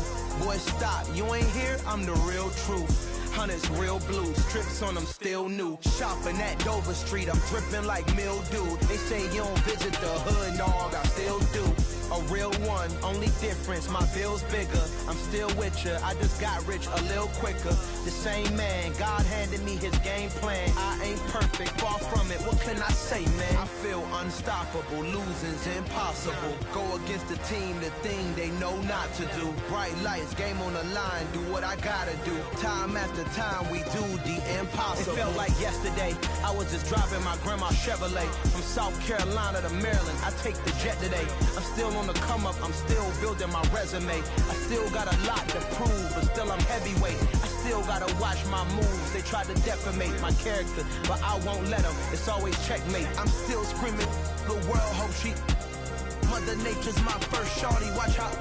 Boy, stop. You ain't here, I'm the real truth. Hunters, real blues, trips on them still new. Shopping at Dover Street, I'm dripping like mildew. They say you don't visit the hood, dog, I still do. A real one, only difference, my bill's bigger. I'm still with ya, I just got rich a little quicker. The same man, God handed me his game plan. I ain't perfect, far from it, what can I say, man? I feel unstoppable, losing's impossible. Go against the team, the thing they know not to do. Bright lights, game on the line, do what I gotta do. Time after time, we do the impossible. It felt like yesterday, I was just driving my grandma's Chevrolet. From South Carolina to Maryland, I take the jet today. I'm still on the come up, I'm still building my resume. I still got a lot to prove, but still I'm heavyweight. I still gotta watch my moves. They try to defamate my character, but I won't let them. It's always checkmate. I'm still screaming, the world hope she. Mother Nature's my first shorty, watch how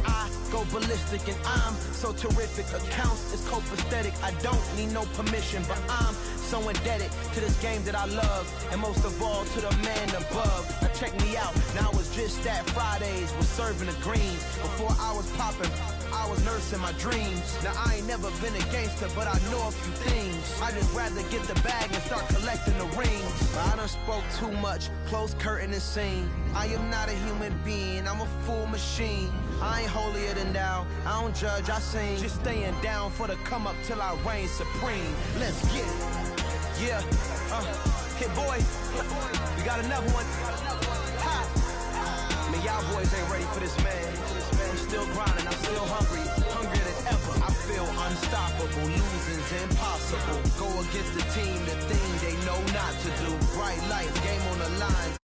I go ballistic, and I'm so terrific. Accounts is copacetic, I don't need no permission, but I'm so indebted to this game that I love, and most of all to the man above. Now check me out, now it's just that Fridays was serving the greens. Before I was popping, I was nursing my dreams. Now I ain't never been a gangster, but I know a few things. I just rather get the bag and start collecting the rings. But I done spoke too much, close curtain and scene. I am not a human being, I'm a full machine. I ain't holier than thou, I don't judge, I sing. Just staying down for the come up till I reign supreme. Let's get it. Yeah, hit boy, we got another one. Ha. Man, y'all boys ain't ready for this, man. I'm still grinding, I'm still hungry, hungrier than ever. I feel unstoppable, losing's impossible. Go against the team, the thing they know not to do. Bright lights, game on the line.